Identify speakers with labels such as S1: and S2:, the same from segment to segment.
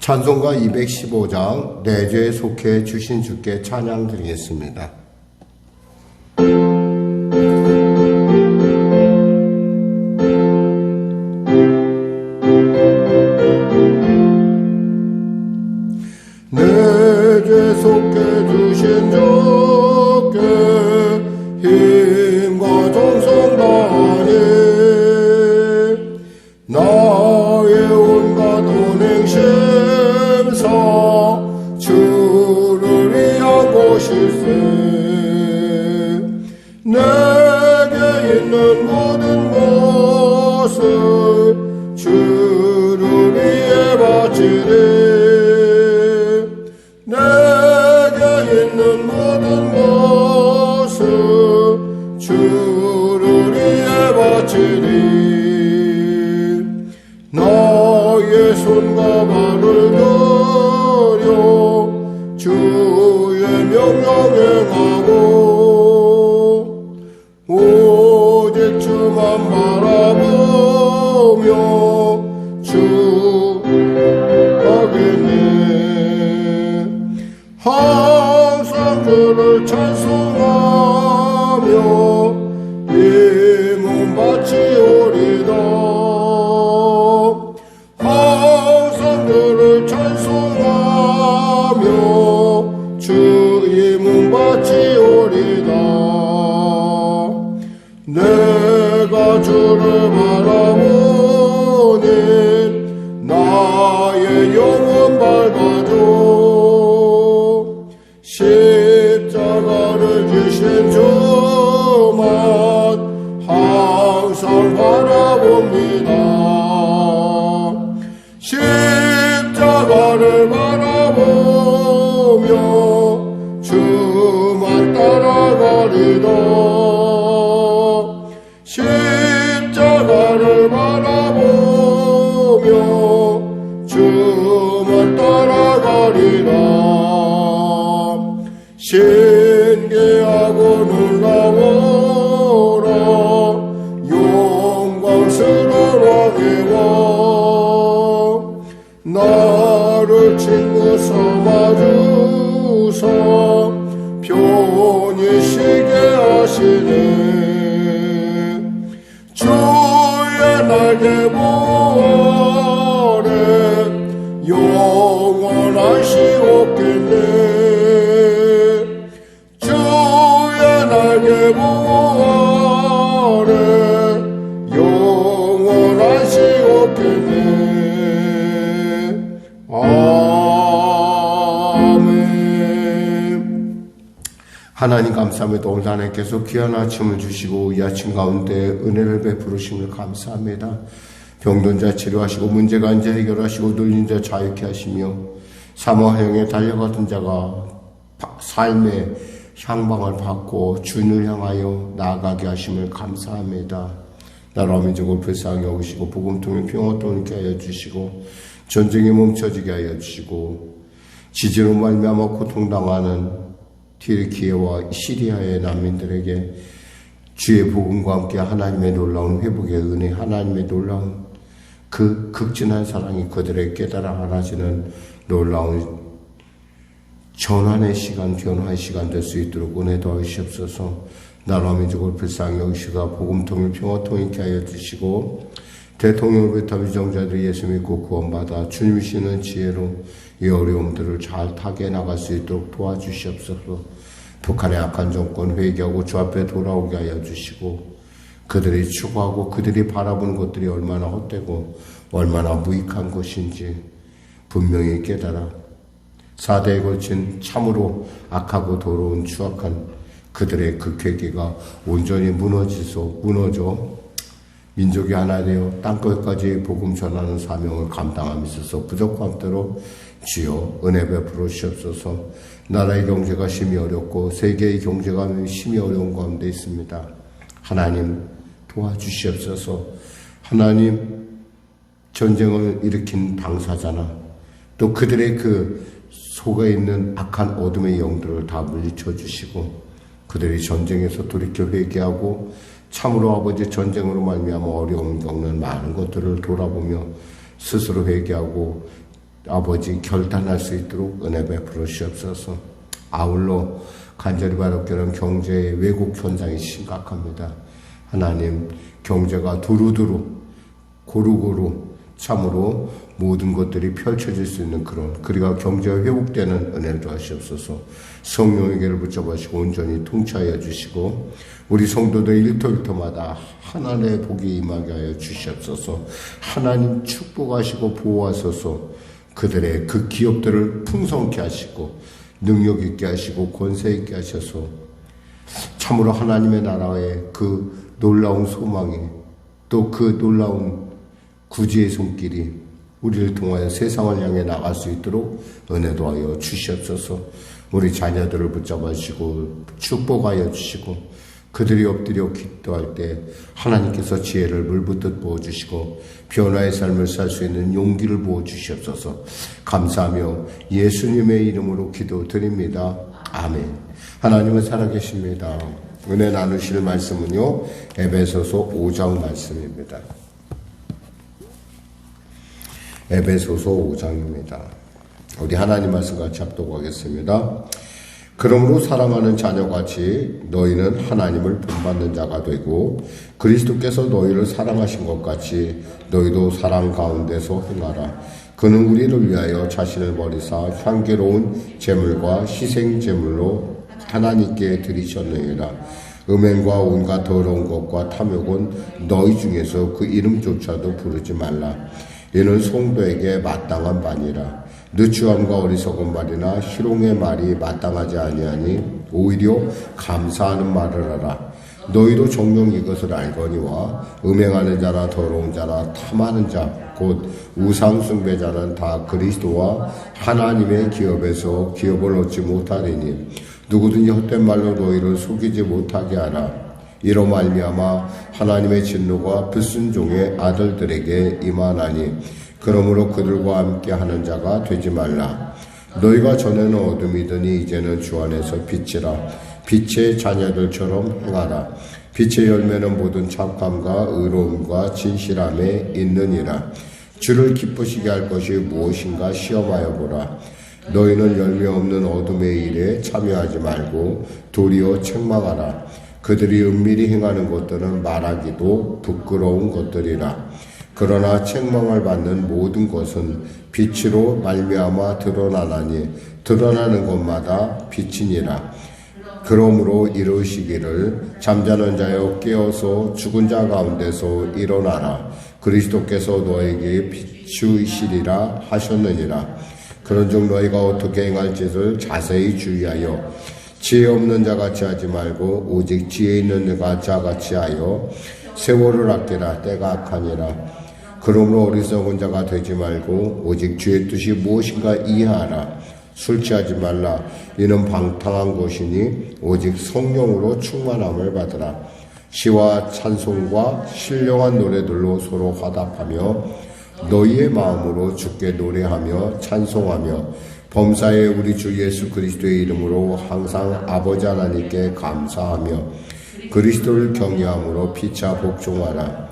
S1: 찬송가 215장 내 죄에 속해 주신 주께 찬양 드리겠습니다. 내 죄 속해 주신 주께 힘과 정성 다하니 나의 온갖 언행심사 주를 위한 곳일세. 내게 있는 모든 것을 주를 위해 바치리. 내게 있는 모든 것을 주를 위해 바치리. 나의 손과 발을 들여 주의 명령 행하고 오직 주만 바라보며 주하겠네. 항상 주를 찬송하며 이 몸 바치오리다. 항상 주를 찬송하며 주의 몸 바치오리다. 내가 주를 바라보니 나의 영혼 밝아져. 십자가를 지신 주만 항상 바라봅니다. 십자가를 바라보며 주만 따라가리다. 십자가를 바라보며 주만 따라가리라. 신기하고 놀라워라 영광스러운 왕의 왕. 나를 친구 삼아주사 편히 쉬게 하시네. 주의 날개 보아래 영원하시 없겠네. 주의 날개 보아래 영원하시 없겠네. 아멘. 하나님 감사합니다. 오늘 하나님께서 귀한 아침을 주시고 이 아침 가운데 은혜를 베푸르심을 감사합니다. 병든 자 치료하시고 문제가 이제 해결하시고 눌린 자 자유케 하시며 사망형에 달려가던 자가 삶의 향방을 받고 주를 향하여 나아가게 하심을 감사합니다. 나라 민족을 불쌍히 여기시고 복음통일 평화통일케 하여 주시고 전쟁이 멈춰지게 하여 주시고 지진으로 말미암아 고통당하는 튀르키예와 시리아의 난민들에게 주의 복음과 함께 하나님의 놀라운 회복의 은혜, 하나님의 놀라운 그 극진한 사랑이 그들에게 깨달아 알아지는 놀라운 전환의 시간, 변화의 시간 될 수 있도록 은혜 더하시옵소서. 나라 민족을 불쌍히 여기시고 복음통일 평화통일케 하여 주시고 대통령으로부터 위정자들이 예수 믿고 구원받아 주님이시는 지혜로 이 어려움들을 잘 타개 나갈 수 있도록 도와주시옵소서. 북한의 악한 정권 회개하고 주 앞에 돌아오게 하여 주시고 그들이 추구하고 그들이 바라보는 것들이 얼마나 헛되고 얼마나 무익한 것인지 분명히 깨달아 4대에 걸친 참으로 악하고 더러운 추악한 그들의 극회기가 온전히 무너져 민족이 하나 되어 땅끝까지 복음 전하는 사명을 감당함에 있어서 부족함 대로 주여 은혜 베풀어 주시옵소서. 나라의 경제가 심히 어렵고 세계의 경제가 심히 어려운 가운데 있습니다. 하나님 도와주시옵소서. 하나님 전쟁을 일으킨 당사자나 또 그들의 그 속에 있는 악한 어둠의 영들을 다 물리쳐 주시고 그들이 전쟁에서 돌이켜 회개하고 참으로 아버지 전쟁으로 말미암아 어려움 겪는 많은 것들을 돌아보며 스스로 회개하고 아버지 결단할 수 있도록 은혜 베풀어 주시옵소서. 아울러 간절히 바라옵기는 경제의 왜곡 현상이 심각합니다. 하나님, 경제가 두루두루 고루고루 참으로 모든 것들이 펼쳐질 수 있는 그리고 경제가 회복되는 은혜를 더하시옵소서. 성령에게를 붙잡으시고 온전히 통치하여 주시고 우리 성도들 일터일터마다 하나님의 복이 임하게 하여 주시옵소서. 하나님 축복하시고 보호하소서. 그들의 그 기업들을 풍성케 하시고 능력 있게 하시고 권세 있게 하셔서 참으로 하나님의 나라의 그 놀라운 소망이 또 그 놀라운 구주의 손길이 우리를 통하여 세상을 향해 나갈 수 있도록 은혜도 하여 주시옵소서. 우리 자녀들을 붙잡아 주시고 축복하여 주시고 그들이 엎드려 기도할 때 하나님께서 지혜를 물붓듯 부어주시고 변화의 삶을 살 수 있는 용기를 부어주시옵소서. 감사하며 예수님의 이름으로 기도드립니다. 아멘. 하나님은 살아계십니다. 은혜 나누실 말씀은요, 에베소서 5장 말씀입니다. 에베소서 5장입니다. 우리 하나님 말씀 같이 합독하겠습니다. 그러므로 사랑하는 자녀같이 너희는 하나님을 본받는 자가 되고 그리스도께서 너희를 사랑하신 것 같이 너희도 사랑 가운데서 행하라. 그는 우리를 위하여 자신을 버리사 향기로운 제물과 희생 제물로 하나님께 드리셨느니라. 음행과 온갖 더러운 것과 탐욕은 너희 중에서 그 이름조차도 부르지 말라. 이는 성도에게 마땅한 바니라. 느추함과 어리석은 말이나 희롱의 말이 마땅하지 아니하니 오히려 감사하는 말을 하라. 너희도 정녕 이것을 알거니와 음행하는 자나 더러운 자나 탐하는 자 곧 우상 숭배자는 다 그리스도와 하나님의 기업에서 기업을 얻지 못하리니 누구든지 헛된 말로 너희를 속이지 못하게 하라. 이로 말미암아 하나님의 진노가 불순종의 아들들에게 임하나니 그러므로 그들과 함께 하는 자가 되지 말라. 너희가 전에는 어둠이더니 이제는 주 안에서 빛이라. 빛의 자녀들처럼 행하라. 빛의 열매는 모든 착함과 의로움과 진실함에 있느니라. 주를 기쁘시게 할 것이 무엇인가 시험하여 보라. 너희는 열매 없는 어둠의 일에 참여하지 말고 도리어 책망하라. 그들이 은밀히 행하는 것들은 말하기도 부끄러운 것들이라. 그러나 책망을 받는 모든 것은 빛으로 말미암아 드러나나니 드러나는 것마다 빛이니라. 그러므로 이루시기를 잠자는 자여 깨어서 죽은 자 가운데서 일어나라. 그리스도께서 너에게 비추시리라 하셨느니라. 그런즉 너희가 어떻게 행할 짓을 자세히 주의하여 지혜 없는 자같이 하지 말고 오직 지혜 있는 자같이 하여 세월을 아끼라. 때가 악하니라. 그러므로 어리석은 자가 되지 말고 오직 주의 뜻이 무엇인가 이해하라. 술 취하지 말라. 이는 방탕한 것이니 오직 성령으로 충만함을 받으라. 시와 찬송과 신령한 노래들로 서로 화답하며 너희의 마음으로 주께 노래하며 찬송하며 범사에 우리 주 예수 그리스도의 이름으로 항상 아버지 하나님께 감사하며 그리스도를 경외함으로 피차 복종하라.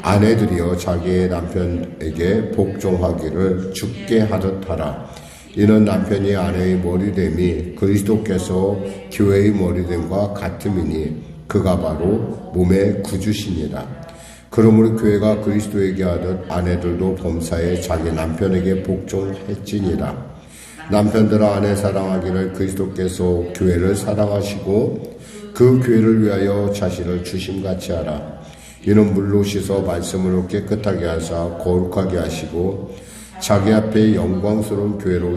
S1: 아내들이여 자기의 남편에게 복종하기를 주께 하듯 하라. 이는 남편이 아내의 머리됨이 그리스도께서 교회의 머리됨과 같음이니 그가 바로 몸의 구주시니라. 그러므로 교회가 그리스도에게 하듯 아내들도 범사에 자기 남편에게 복종할지니라. 남편들아 아내 사랑하기를 그리스도께서 교회를 사랑하시고 그 교회를 위하여 자신을 주심같이 하라. 이는 물로 씻어 말씀으로 깨끗하게 하사 거룩하게 하시고 자기 앞에 영광스러운 교회로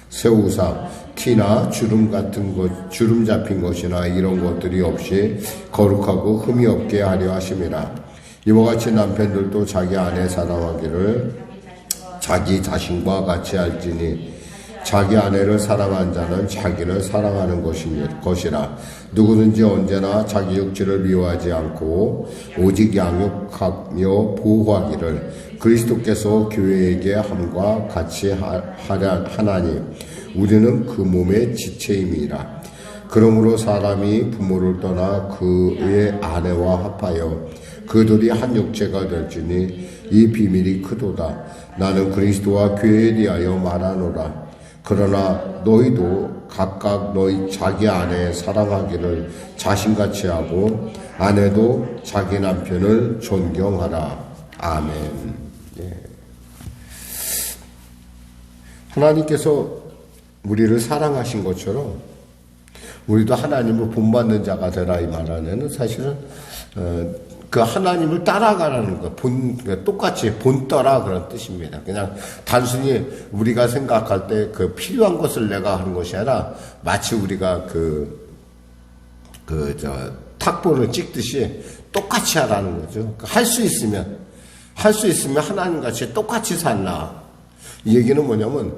S1: 세우사 티나 주름 같은 것, 주름 잡힌 것이나 이런 것들이 없이 거룩하고 흠이 없게 하려 하심이라. 이와 같이 남편들도 자기 아내 사랑하기를 자기 자신과 같이 할지니 자기 아내를 사랑한 자는 자기를 사랑하는 것이라. 누구든지 언제나 자기 육체를 미워하지 않고 오직 양육하며 보호하기를 그리스도께서 교회에게 함과 같이 하나니 우리는 그 몸의 지체임이라. 그러므로 사람이 부모를 떠나 그의 아내와 합하여 그들이 한 육체가 될지니 이 비밀이 크도다. 나는 그리스도와 교회에 대하여 말하노라. 그러나 너희도 각각 너희 자기 아내 사랑하기를 자신같이 하고 아내도 자기 남편을 존경하라. 아멘. 예. 하나님께서 우리를 사랑하신 것처럼 우리도 하나님을 본받는 자가 되라 이 말 안에는 사실은 그 하나님을 따라가라는 거, 똑같이 본떠라 그런 뜻입니다. 그냥 단순히 우리가 생각할 때 그 필요한 것을 내가 하는 것이 아니라 마치 우리가 탁본을 찍듯이 똑같이 하라는 거죠. 할 수 있으면 하나님 같이 똑같이 살라. 이 얘기는 뭐냐면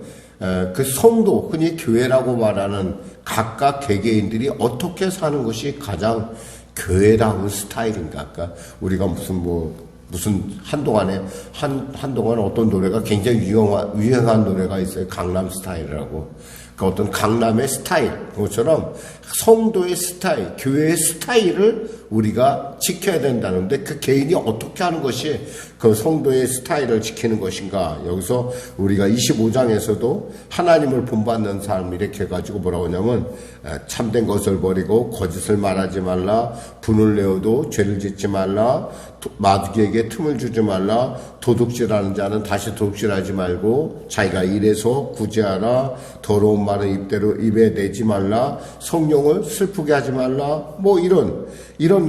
S1: 그 성도, 흔히 교회라고 말하는 각각 개개인들이 어떻게 사는 것이 가장 교회다운 스타일인가? 그러니까 우리가 무슨 한동안 어떤 노래가 굉장히 유행한 노래가 있어요. 강남 스타일이라고. 그 어떤 강남의 스타일, 그것처럼 성도의 스타일, 교회의 스타일을 우리가 지켜야 된다는데 그 개인이 어떻게 하는 것이 그 성도의 스타일을 지키는 것인가. 여기서 우리가 25장에서도 하나님을 본받는 삶 이렇게 해가지고 뭐라고 하냐면 참된 것을 버리고 거짓을 말하지 말라, 분을 내어도 죄를 짓지 말라, 마귀에게 틈을 주지 말라, 도둑질하는 자는 다시 도둑질하지 말고 자기가 일해서 구제하라, 더러운 말은 입에 내지 말라, 성령을 슬프게 하지 말라, 뭐 이런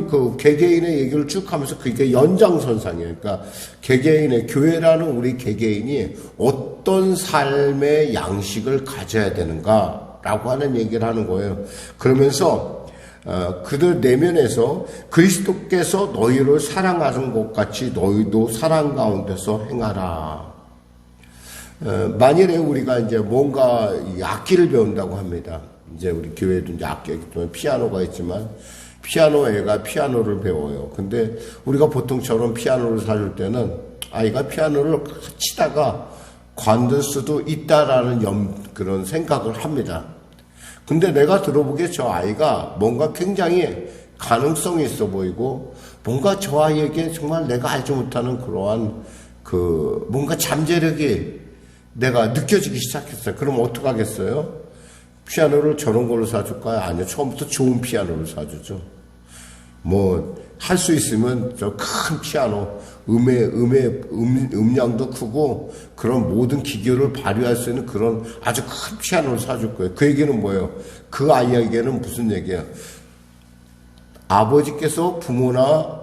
S1: 그 개개인의 얘기를 쭉 하면서 그게 연장선상이에요. 그러니까 개개인의 교회라는 우리 개개인이 어떤 삶의 양식을 가져야 되는가라고 하는 얘기를 하는 거예요. 그러면서 그들 내면에서 그리스도께서 너희를 사랑하는 것 같이 너희도 사랑 가운데서 행하라. 만일에 우리가 이제 뭔가 악기를 배운다고 합니다. 이제 우리 교회도 이제 악기, 피아노가 있지만 피아노 애가 피아노를 배워요. 근데 우리가 보통처럼 피아노를 사줄 때는 아이가 피아노를 치다가 관둘 수도 있다라는 그런 생각을 합니다. 근데 내가 들어보기에 저 아이가 뭔가 굉장히 가능성이 있어 보이고 뭔가 저 아이에게 정말 내가 알지 못하는 그러한 뭔가 잠재력이 내가 느껴지기 시작했어요. 그럼 어떡하겠어요? 피아노를 저런 걸로 사줄까요? 아니요. 처음부터 좋은 피아노를 사주죠. 할 수 있으면 저 큰 피아노, 음량도 크고 그런 모든 기교를 발휘할 수 있는 그런 아주 큰 피아노를 사줄 거예요. 그 얘기는 뭐예요? 그 아이에게는 무슨 얘기야? 아버지께서 부모나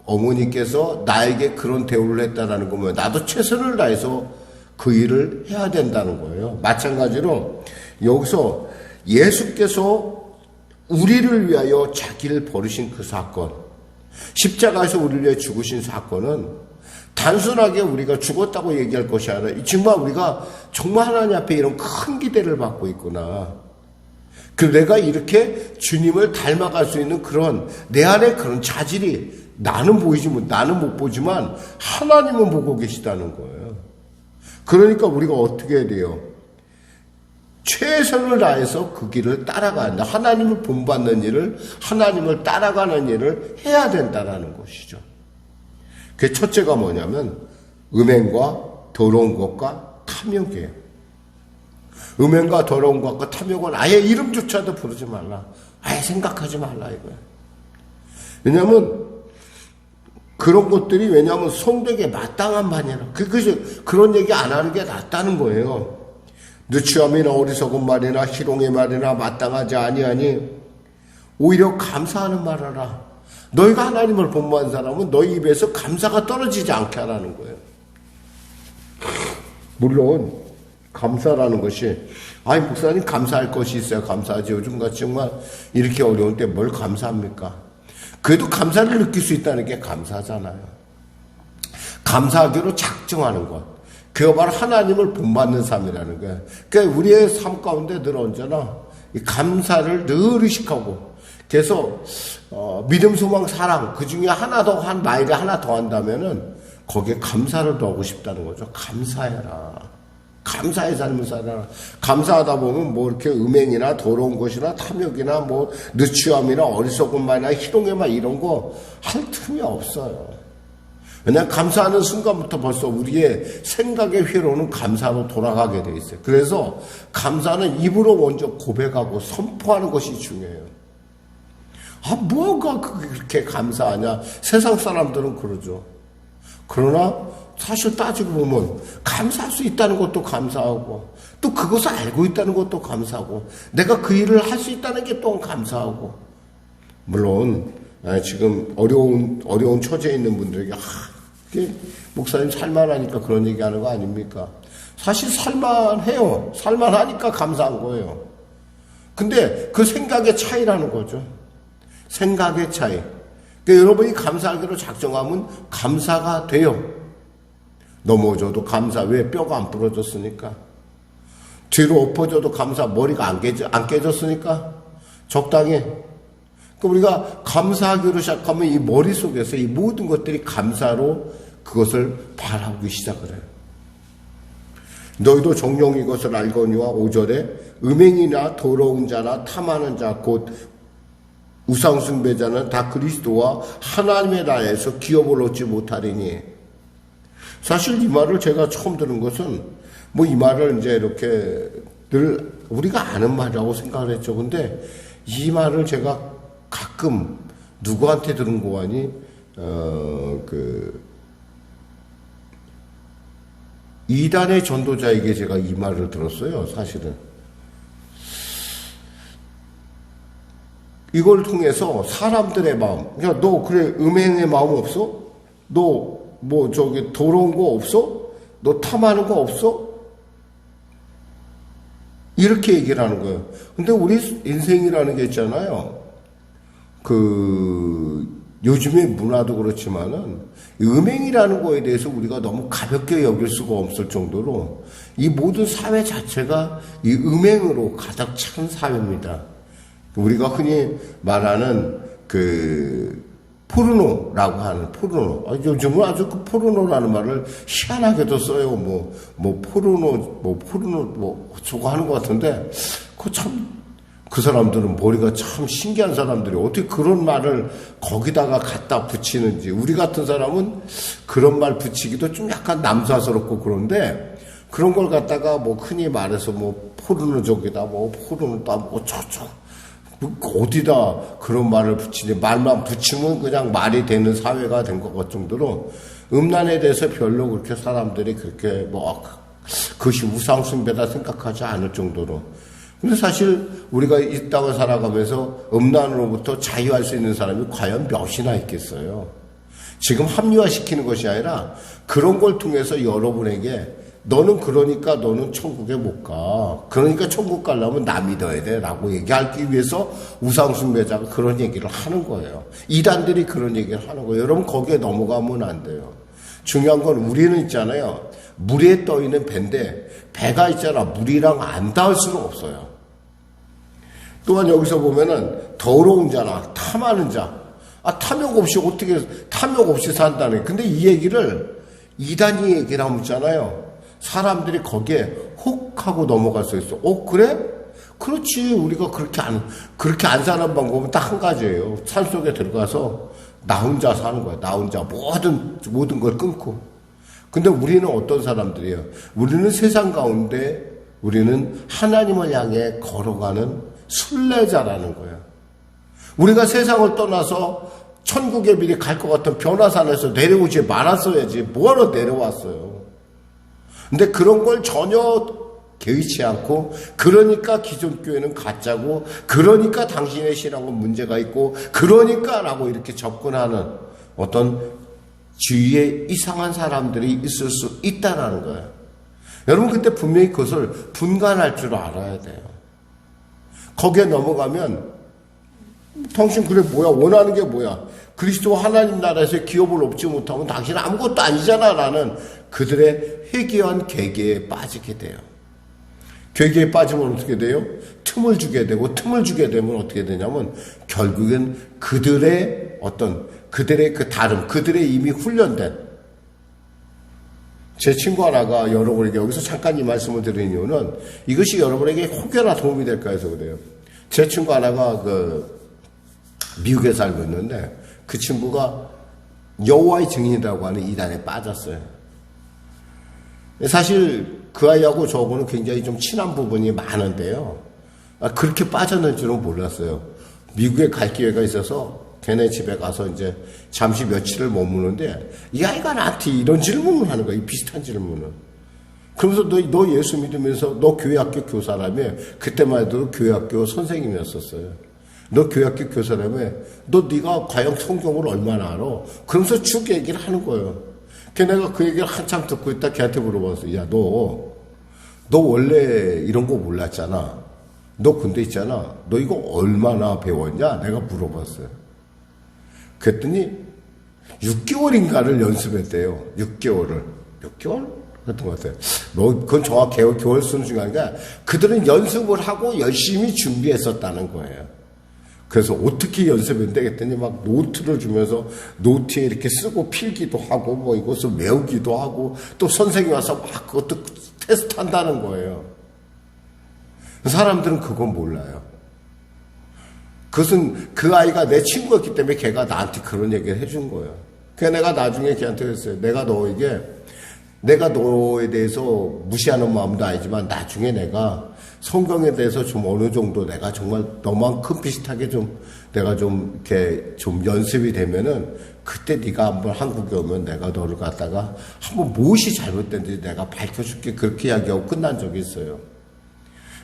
S1: 어머니께서 나에게 그런 대우를 했다라는 거면 나도 최선을 다해서 그 일을 해야 된다는 거예요. 마찬가지로 여기서 예수께서 우리를 위하여 자기를 버리신 그 사건, 십자가에서 우리를 위해 죽으신 사건은 단순하게 우리가 죽었다고 얘기할 것이 아니라 정말 우리가 정말 하나님 앞에 이런 큰 기대를 받고 있구나. 내가 이렇게 주님을 닮아갈 수 있는 그런 내 안에 그런 자질이 나는 못 보지만 하나님은 보고 계시다는 거예요. 그러니까 우리가 어떻게 해야 돼요? 최선을 다해서 그 길을 따라간다. 하나님을 본받는 일을, 하나님을 따라가는 일을 해야 된다는 것이죠. 그 첫째가 뭐냐면 음행과 더러운 것과 탐욕이에요. 음행과 더러운 것과 탐욕은 아예 이름조차도 부르지 말라. 아예 생각하지 말라 이거예요. 왜냐하면 그런 것들이 성도에게 마땅한 반이라. 그런 얘기 안 하는 게 낫다는 거예요. 누추함이나 어리석은 말이나 희롱의 말이나 마땅하지 아니하니 오히려 감사하는 말하라. 너희가 하나님을 본받는 사람은 너희 입에서 감사가 떨어지지 않게 하라는 거예요. 물론 감사라는 것이 목사님 감사할 것이 있어야 감사하지. 요즘같이 정말 이렇게 어려운 때 뭘 감사합니까? 그래도 감사를 느낄 수 있다는 게 감사잖아요. 감사하기로 작정하는 것. 그거 바로 하나님을 본받는 삶이라는 거예요. 그러니까 우리의 삶 가운데 늘 언제나 이 감사를 늘 의식하고, 그래서 믿음, 소망, 사랑 그 중에 한 마일에 하나 더 한다면은 거기에 감사를 더하고 싶다는 거죠. 감사해라. 감사의 삶을 살아라. 감사하다 보면 이렇게 음행이나 더러운 것이나 탐욕이나 누추함이나 어리석은 말이나 희롱의 말 이런 거 할 틈이 없어요. 왜냐하면 감사하는 순간부터 벌써 우리의 생각의 회로는 감사로 돌아가게 돼 있어요. 그래서 감사는 입으로 먼저 고백하고 선포하는 것이 중요해요. 뭐가 그렇게 감사하냐? 세상 사람들은 그러죠. 그러나 사실 따지고 보면 감사할 수 있다는 것도 감사하고 또 그것을 알고 있다는 것도 감사하고 내가 그 일을 할 수 있다는 게 또 감사하고 물론 지금 어려운 처지에 있는 분들에게 목사님 살만하니까 그런 얘기하는 거 아닙니까? 사실 살만해요. 살만하니까 감사한 거예요. 근데 그 생각의 차이라는 거죠. 생각의 차이. 그러니까 여러분이 감사하기로 작정하면 감사가 돼요. 넘어져도 감사. 왜? 뼈가 안 부러졌으니까. 뒤로 엎어져도 감사. 머리가 안 깨졌으니까. 적당해. 그러니까 우리가 감사하기로 시작하면 이 머릿속에서 이 모든 것들이 감사로 그것을 바라보기 시작을 해요. 너희도 종종 이것을 알거니와 5절에 음행이나 더러운 자나 탐하는 자 곧 우상숭배자는 다 그리스도와 하나님의 나라에서 기업을 얻지 못하리니. 사실 이 말을 제가 처음 들은 것은 이 말을 이제 이렇게 늘 우리가 아는 말이라고 생각을 했죠. 근데 이 말을 제가 가끔 누구한테 들은 거 아니 이단의 전도자에게 제가 이 말을 들었어요. 사실은 이걸 통해서 사람들의 마음, 야, 너 그래 음행의 마음 없어? 너 더러운 거 없어? 너 탐하는 거 없어? 이렇게 얘기를 하는 거예요. 근데 우리 인생이라는 게 있잖아요. 요즘의 문화도 그렇지만은 음행이라는 거에 대해서 우리가 너무 가볍게 여길 수가 없을 정도로 이 모든 사회 자체가 이 음행으로 가득 찬 사회입니다. 우리가 흔히 말하는 포르노라고 하는 포르노. 요즘은 아주 그 포르노라는 말을 희한하게도 써요. 포르노 저거 하는 것 같은데, 그 사람들은 머리가 참 신기한 사람들이 어떻게 그런 말을 거기다가 갖다 붙이는지. 우리 같은 사람은 그런 말 붙이기도 좀 약간 남사스럽고 그런데, 그런 걸 갖다가 흔히 말해서 포르노 저기다, 포르노다, 저쪽. 어디다 그런 말을 붙이니 말만 붙이면 그냥 말이 되는 사회가 된 것 같을 정도로 음란에 대해서 별로 그렇게 사람들이 그렇게 그것이 우상숭배다 생각하지 않을 정도로. 근데 사실 우리가 이 땅을 살아가면서 음란으로부터 자유할 수 있는 사람이 과연 몇이나 있겠어요. 지금 합리화시키는 것이 아니라 그런 걸 통해서 여러분에게 너는 천국에 못 가. 그러니까 천국 가려면 나 믿어야 돼. 라고 얘기하기 위해서 우상숭배자가 그런 얘기를 하는 거예요. 이단들이 그런 얘기를 하는 거예요. 여러분 거기에 넘어가면 안 돼요. 중요한 건 우리는 있잖아요. 물에 떠 있는 배인데 배가 있잖아. 물이랑 안 닿을 수는 없어요. 또한 여기서 보면은 더러운 자나 탐하는 자. 탐욕 없이 산다네. 근데 이 얘기를 이단이 얘기를 하면 있잖아요. 사람들이 거기에 혹 하고 넘어갈 수 있어. 그래? 그렇지. 우리가 그렇게 안 사는 방법은 딱 한 가지예요. 산속에 들어가서 나 혼자 사는 거야. 나 혼자 모든 걸 끊고. 근데 우리는 어떤 사람들이에요? 우리는 세상 가운데 우리는 하나님을 향해 걸어가는 순례자라는 거야. 우리가 세상을 떠나서 천국에 미리 갈 것 같은 변화산에서 내려오지 말았어야지. 뭐하러 내려왔어요? 근데 그런 걸 전혀 개의치 않고, 그러니까 기존 교회는 가짜고, 그러니까 당신의 신앙은 문제가 있고, 그러니까라고 이렇게 접근하는 어떤 주위에 이상한 사람들이 있을 수 있다라는 거예요. 여러분 그때 분명히 그것을 분간할 줄 알아야 돼요. 거기에 넘어가면 당신 원하는 게 뭐야? 그리스도 하나님 나라에서 기업을 얻지 못하면 당신은 아무것도 아니잖아 라는 그들의 회개한 계계에 빠지게 돼요. 계계에 빠지면 어떻게 돼요? 틈을 주게 되고, 틈을 주게 되면 어떻게 되냐면 결국엔 그들의 그 다름, 그들의 이미 훈련된, 제 친구 하나가 여러분에게 여기서 잠깐 이 말씀을 드리는 이유는 이것이 여러분에게 혹여나 도움이 될까 해서 그래요. 제 친구 하나가 미국에 살고 있는데 그 친구가 여호와의 증인이라고 하는 이단에 빠졌어요. 사실 그 아이하고 저하고는 굉장히 좀 친한 부분이 많은데요. 그렇게 빠졌는 줄은 몰랐어요. 미국에 갈 기회가 있어서 걔네 집에 가서 이제 잠시 며칠을 머무는데 이 아이가 나한테 이런 질문을 하는 거야. 이 비슷한 질문을. 그러면서 너 예수 믿으면서 너 교회학교 교사라며. 그때만 해도 교회학교 선생님이었었어요. 너 교회학교 교사라며. 네가 과연 성경을 얼마나 알아? 그러면서 쭉 얘기를 하는 거예요. 걔네가 그 얘기를 한참 듣고 있다 걔한테 물어봤어요. 야, 너 원래 이런 거 몰랐잖아. 너 군대 있잖아. 너 이거 얼마나 배웠냐? 내가 물어봤어요. 그랬더니 6개월인가를 연습했대요. 6개월을. 6개월? 그랬던 것 같아요. 그건 정확히 개월 수는 중요한 게 그들은 연습을 하고 열심히 준비했었다는 거예요. 그래서 어떻게 연습했는데 그랬더니 막 노트를 주면서 노트에 이렇게 쓰고 필기도 하고 뭐 이것을 외우기도 하고 또 선생님이 와서 막 그것도 테스트 한다는 거예요. 사람들은 그건 몰라요. 그것은 그 아이가 내 친구였기 때문에 걔가 나한테 그런 얘기를 해준 거예요. 그래서 내가 나중에 걔한테 그랬어요. 내가 너에 대해서 무시하는 마음도 아니지만 나중에 내가 성경에 대해서 좀 어느 정도 내가 정말 너만큼 비슷하게 내가 이렇게 좀 연습이 되면은 그때 네가 한번 한국에 오면 내가 너를 갖다가 한번 무엇이 잘못된지 내가 밝혀줄게. 그렇게 이야기하고 끝난 적이 있어요.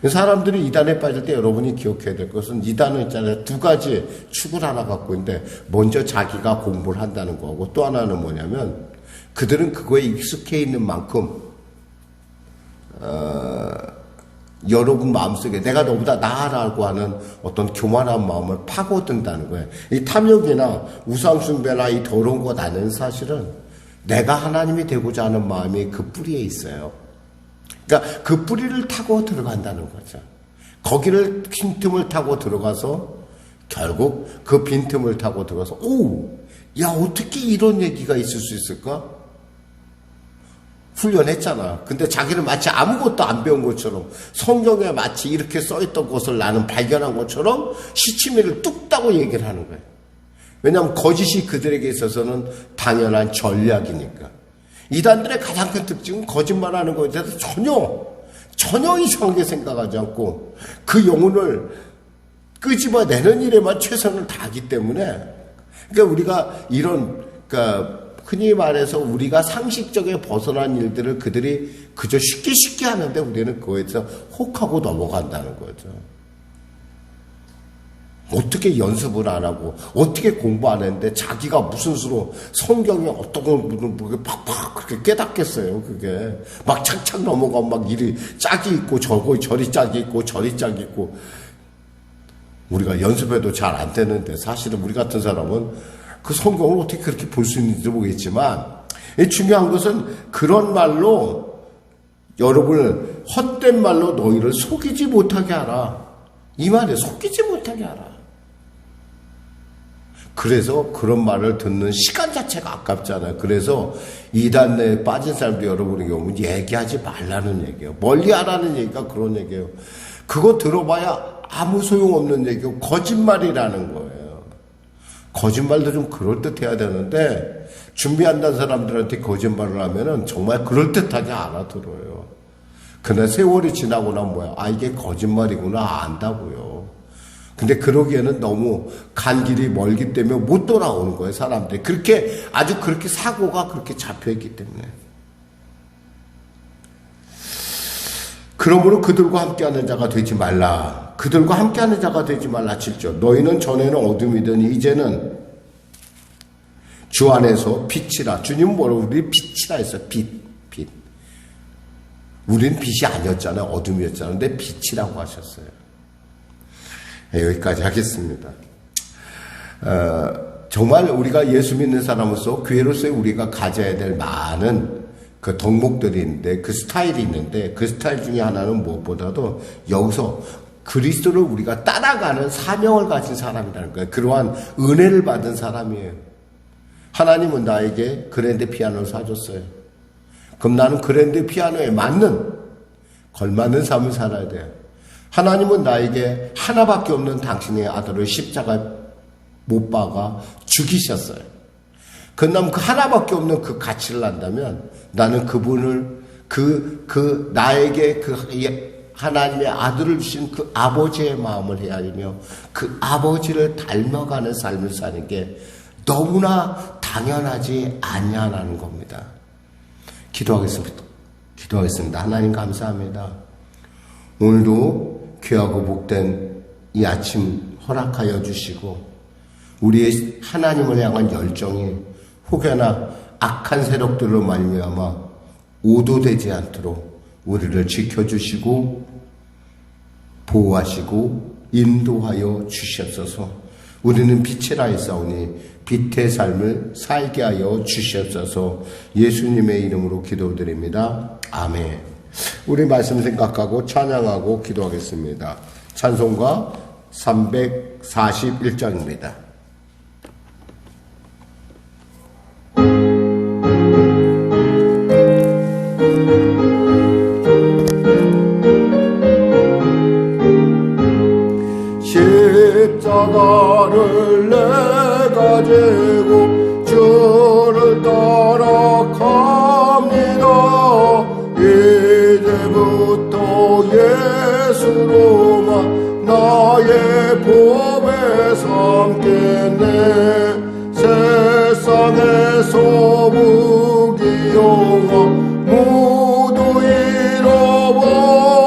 S1: 사람들이 이단에 빠질 때 여러분이 기억해야 될 것은 이단은 있잖아요. 두 가지 축을 하나 갖고 있는데 먼저 자기가 공부를 한다는 거고 또 하나는 뭐냐면 그들은 그거에 익숙해 있는 만큼 여러분 마음속에 내가 너보다 나아라고 하는 어떤 교만한 마음을 파고든다는 거예요. 이 탐욕이나 우상숭배나 이 더러운 것 안에는 사실은 내가 하나님이 되고자 하는 마음이 그 뿌리에 있어요. 그러니까 그 뿌리를 타고 들어간다는 거죠. 거기를 빈틈을 타고 들어가서 결국 그 빈틈을 타고 들어가서 야 어떻게 이런 얘기가 있을 수 있을까? 훈련했잖아. 근데 자기는 마치 아무것도 안 배운 것처럼 성경에 마치 이렇게 써있던 것을 나는 발견한 것처럼 시치미를 뚝 따고 얘기를 하는 거예요. 왜냐하면 거짓이 그들에게 있어서는 당연한 전략이니까. 이단들의 가장 큰 특징은 거짓말하는 것에 대해서 전혀 이상하게 생각하지 않고 그 영혼을 끄집어내는 일에만 최선을 다하기 때문에 그러니까 우리가 흔히 말해서 우리가 상식적에 벗어난 일들을 그들이 그저 쉽게 하는데 우리는 그거에서 혹하고 넘어간다는 거죠. 어떻게 연습을 안 하고 어떻게 공부 안 했는데 자기가 무슨 수로 성경에 어떤 걸 팍팍 그렇게 깨닫겠어요. 그게 막 착착 넘어가고 막 일이 짝이 있고 저리 짝이 있고 저리 짝이 있고 우리가 연습해도 잘 안 되는데 사실은 우리 같은 사람은 그 성경을 어떻게 그렇게 볼 수 있는지 모르겠지만 중요한 것은 그런 말로 여러분을 헛된 말로 너희를 속이지 못하게 하라. 이 말에 속이지 못하게 하라. 그래서 그런 말을 듣는 시간 자체가 아깝잖아요. 그래서 이단 내에 빠진 사람도 여러분의 경우는 얘기하지 말라는 얘기예요. 멀리 하라는 얘기가 그런 얘기예요. 그거 들어봐야 아무 소용없는 얘기고 거짓말이라는 거예요. 거짓말도 좀 그럴듯해야 되는데 준비한다는 사람들한테 거짓말을 하면은 정말 그럴듯하게 알아들어요. 그러나 세월이 지나고 나면 뭐야? 이게 거짓말이구나 안다고요. 근데 그러기에는 너무 간 길이 멀기 때문에 못 돌아오는 거예요, 사람들이. 그렇게 사고가 그렇게 잡혀있기 때문에. 그러므로 그들과 함께하는 자가 되지 말라. 그들과 함께하는 자가 되지 말라. 7절. 너희는 전에는 어둠이더니 이제는 주 안에서 빛이라. 주님은 뭐라고 우리 빛이라 했어요. 빛. 우린 빛이 아니었잖아요. 어둠이었잖아요. 근데 빛이라고 하셨어요. 여기까지 하겠습니다. 정말 우리가 예수 믿는 사람으로서 교회로서의 우리가 가져야 될 많은 그 덕목들이 있는데 그 스타일이 있는데 그 스타일 중에 하나는 무엇보다도 여기서 그리스도를 우리가 따라가는 사명을 가진 사람이라는 거예요. 그러한 은혜를 받은 사람이에요. 하나님은 나에게 그랜드 피아노를 사줬어요. 그럼 나는 그랜드 피아노에 걸맞는 삶을 살아야 돼요. 하나님은 나에게 하나밖에 없는 당신의 아들을 십자가에 못 박아 죽이셨어요. 그놈 그 하나밖에 없는 그 가치를 안다면 나는 그분을 나에게 하나님의 아들을 주신 그 아버지의 마음을 헤아리며 그 아버지를 닮아가는 삶을 사는 게 너무나 당연하지 않냐는 겁니다. 기도하겠습니다. 하나님 감사합니다. 오늘도 귀하고 복된 이 아침 허락하여 주시고 우리의 하나님을 향한 열정이 혹여나 악한 세력들로 말미암아 오도되지 않도록 우리를 지켜주시고 보호하시고 인도하여 주시옵소서. 우리는 빛이라 했사오니 빛의 삶을 살게 하여 주시옵소서. 예수님의 이름으로 기도드립니다. 아멘. 우리 말씀 생각하고 찬양하고 기도하겠습니다. 찬송가 341장입니다. 십자가를 내가 지고 주를 따라갑니다. 이제부터 예수로만 나의 법에 삼겠네. 세상에서 무기영화 모두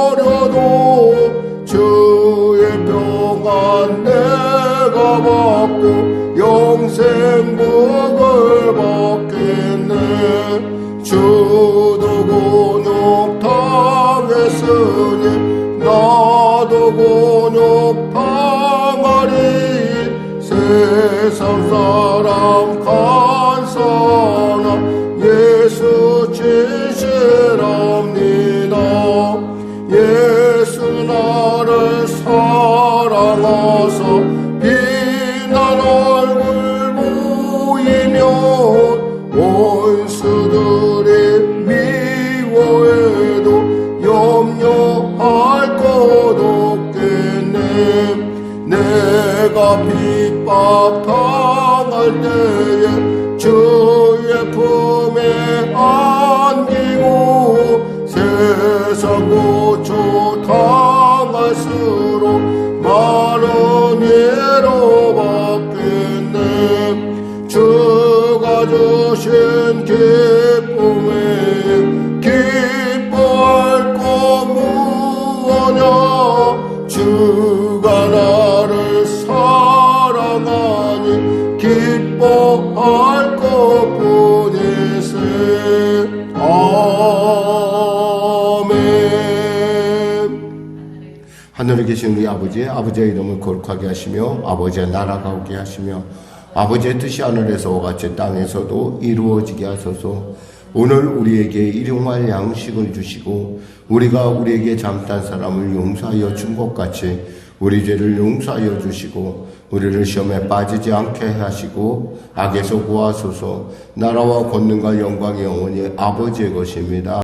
S1: 잃어버려도 주의 평안 내가 받고 영생복을 받겠네. 주도 곤욕 당했으니 나도 곤욕 당하리. 세상 사람 간사나 예수 진실합니다. 예수 나를 사랑하사 비난 얼굴 보이면 원수들이 미워해도 염려할 것 없겠네. 내가 핍박 당할 때에 주의 품에 안기고 세상 고초 당할수록 많은 예로 받겠네. 주가 주신 기쁨에 기뻐할 것 무엇냐. 주가 나를 사랑하니 기뻐할 것뿐이세. 아멘. 하늘에 계신 우리 아버지의 이름을 거룩하게 하시며 아버지의 나라가 오게 하시며 아버지의 뜻이 하늘에서와 같이 땅에서도 이루어지게 하소서. 오늘 우리에게 일용할 양식을 주시고 우리가 우리에게 잘못한 사람을 용서하여 준 것 같이 우리 죄를 용서하여 주시고 우리를 시험에 빠지지 않게 하시고 악에서 구하소서. 나라와 권능과 영광이 영원히 아버지의 것입니다.